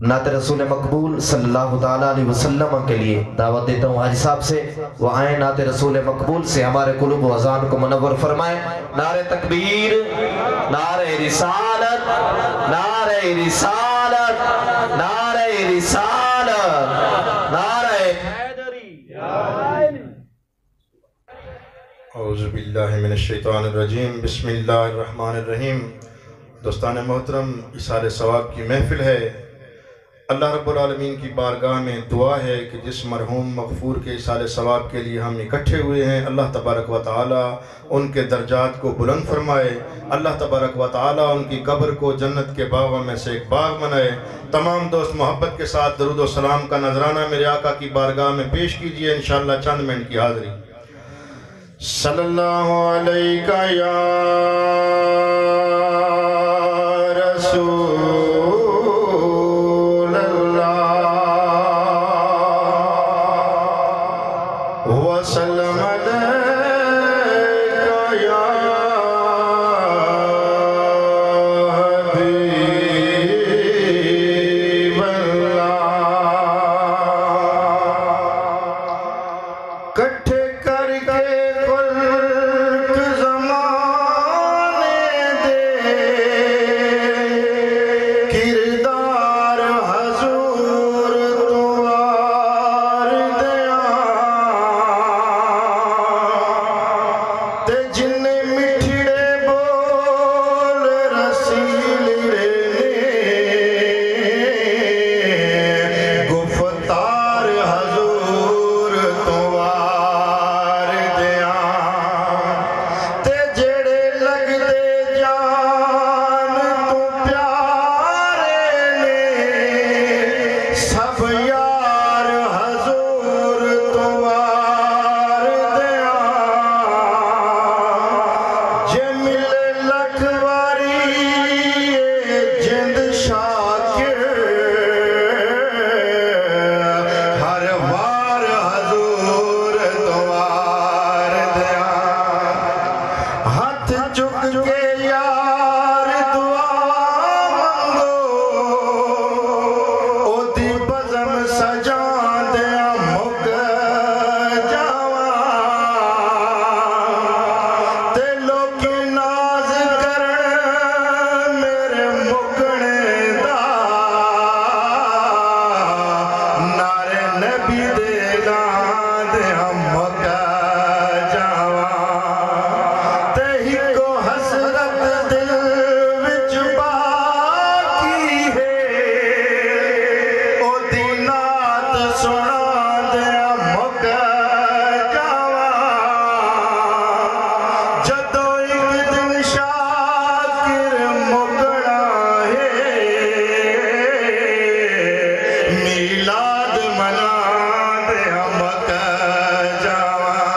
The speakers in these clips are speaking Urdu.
نعت رسول مقبول صلی اللہ تعالیٰ علیہ وسلم کے لیے دعوت دیتا ہوں حاجی صاحب سے، وہ آئیں نعت رسول مقبول سے ہمارے قلوب و اذان کو منور فرمائیں۔ نعرہ تکبیر، نعرہ رسالت، نعرہ رسالت، نعرہ رسالت، نعرہ حیدری۔ اعوذ باللہ من الشیطان الرجیم، بسم اللہ الرحمن الرحیم۔ دوستان محترم، اِثار ثواب کی محفل ہے۔ اللہ رب العالمین کی بارگاہ میں دعا ہے کہ جس مرحوم مغفور کے اِثار ثواب کے لیے ہم اکٹھے ہوئے ہیں، اللہ تبارک و تعالی ان کے درجات کو بلند فرمائے، اللہ تبارک و تعالی ان کی قبر کو جنت کے باغوں میں سے ایک باغ بنائے۔ تمام دوست محبت کے ساتھ درود و سلام کا نذرانہ میرے آقا کی بارگاہ میں پیش کیجئے، انشاءاللہ چند منٹ کی حاضری۔ صلی اللہ علیہ یا رسول وسلم علیکہ یا حبیب اللہ۔ کٹھے کر کے خلق زمانے دے کردار حضور توار دیا، تے جن مٹھڑے بول رسیل رہنے گفتار حضور توار دیا، تے جڑے لگ دے جان تو پیارے نے سب یار حضور توار دیا، جے ملے لکھواری جند شاکر ہر وار حضور توار دیا، ہاتھ چک کے یار دعا منگو، او دی بزم سجان دیا مک جاواں، تے لوکی ناز کرن میرے مکنے دا، نعرے نبی دے گاں دے ہم مک جاواں، تے ہی کو حسرت دل وچ باقی ہے، او دی نعت سنا دیا مک جاواں، جدوں ایک دن شاکر مکنا ہے، میلاد منا دیا مک جاواں،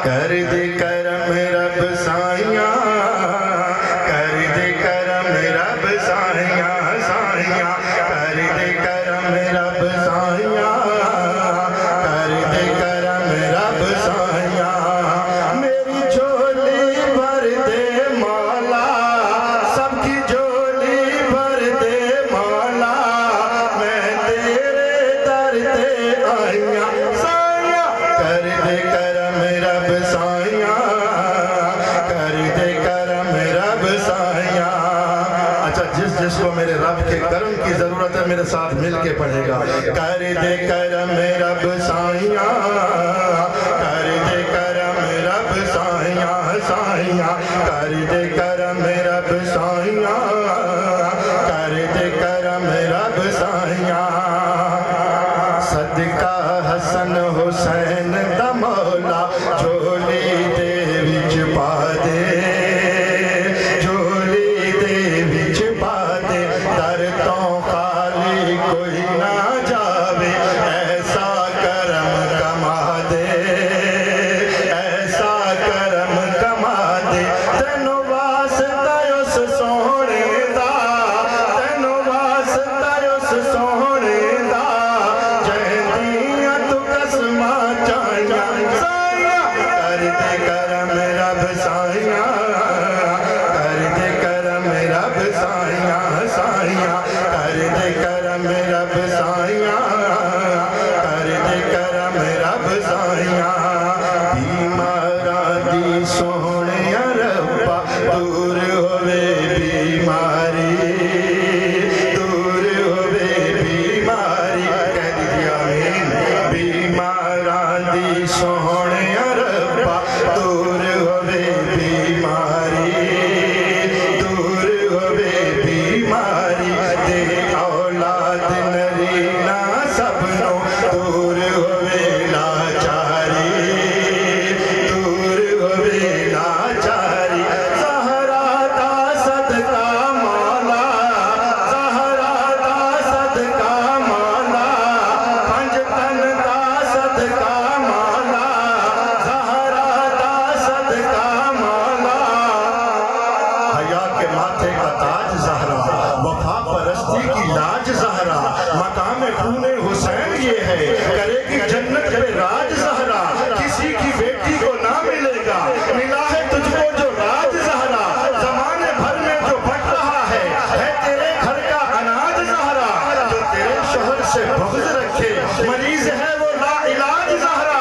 کر دے کرم رب سائیاں، کر دے کرم رب سائیاں سائیاں، کر دے کرم رب سائیاں، کر دے کرم رب سائیاں، میری جھولی بھر دے مولا، سب کی جھولی بھر دے مولا، میں تیرے در تے آئیاں سائیاں، کر دے کرم رب سائیاں، کر دے کرم رب سائیاں۔ اچھا، جس کو میرے رب کے کرم کی ضرورت ہے میرے ساتھ مل کے پڑھے گا، کر دے کرم رب سائیاں، کر دے کرم رب سائیاں سائیاں، کر دے کرم رب سائیاں، کر دے کرم رب سائیاں، صدقہ حسن حسین دا مولا جھولی دے وچ پا دے، جھولی دے وچ پا دے، در تو خالی کوئی نہ جاوے، ایسا کرم کما دے، دور ہوئے بیماری کہہ دیجئے آمین بیماران دی سونے ربا دور ہوئے بیماری دور ہوئے بیماری دے اولاد نرینا سبنوں دور ہوئے لاچاری دور ہوئے لاچاری زہرا دا صدقہ مولا زہرا دا صدقہ مولا پنج تن دا صدقہ مولا زہرا دا صدقہ مولا حیا کے ماتھے کا تاج زہرا وفا پرستی کی لاج زہرا مقام خون حسین یہ ہے کرے گی جنت پہ راج زہرا کسی کی بیٹی کو نہ ملے گا ملا ہے تجھ کو جو راج زہرا زمانے بھر میں جو بٹ رہا ہے تیرے گھر کا اناج زہرا جو تیرے شوہر سے بغض رکھے مریض ہے وہ لا علاج زہرا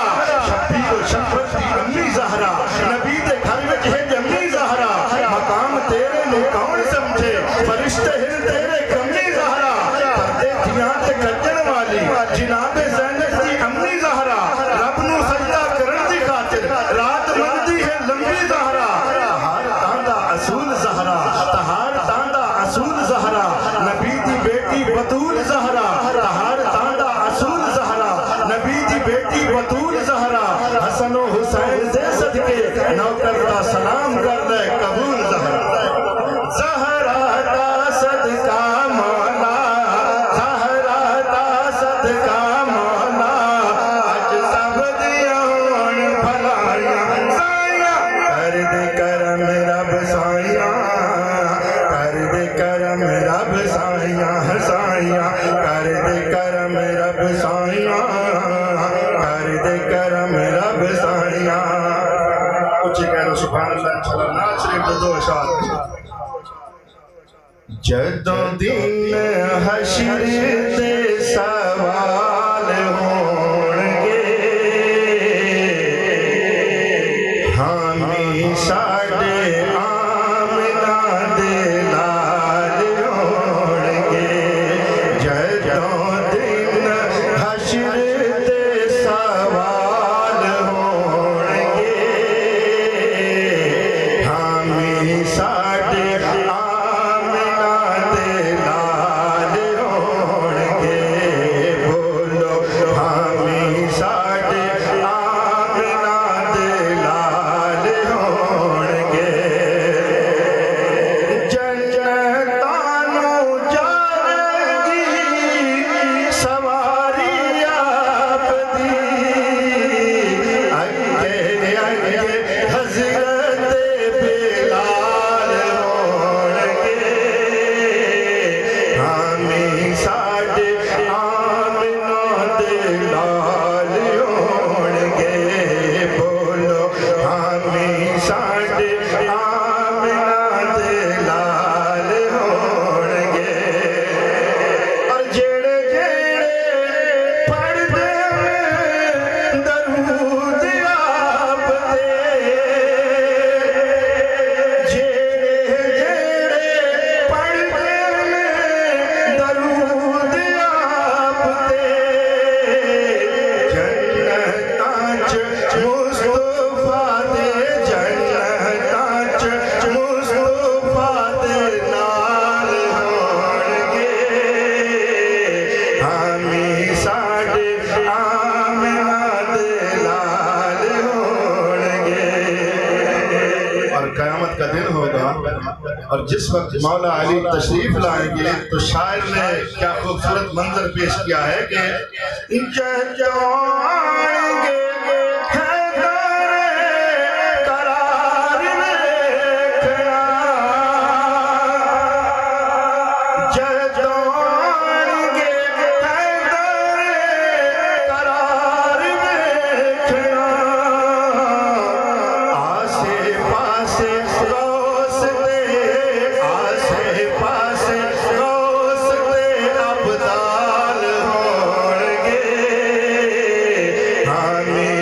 شبی کو شفرت کی امی زہرا نبی دے گھر میں ہے جمی زہرا مقام تیرے نے کون سمجھے فرشتے ہر تیرے کمی زہرا پردے دھیان تے کجن والی جناب زینب دی امی زہرا رب نو سجدہ کرن دی خاطر رات مندی ہے لمبی زہرا تہار تاندہ اصول زہرا تہار تاندہ اصول زہرا نبی دی بیٹی بطول زہرا تہار تاندہ اصول زہرا نبی دی بیٹی بطول زہرا حسن و حسین دے صدقے نوکر دا سلام کر لے قبول زہرا زہرا دا صدقہ مولا زہرا دا صدقہ مولا اج سب دیاں بھلائیاں سائیاں کر دے کرم رب سائیاں کر دے کرم رب سائیاں سائیاں کر دے کرم رب سائیاں کر دے کرم رب سائیاں اچھی کہہ لو سبحان اللہ چلا ناچ شریف دو اشار جدوں دن حشر دے سوال ہونگے حامی ساڑے آمنہ دے لال ہونگے جدوں دن حشر دے سوال ہونگے حامی ساڑے اور جس وقت مولا علی تشریف لائیں گے تو شاعر نے کیا خوبصورت منظر پیش کیا ہے کہ آمین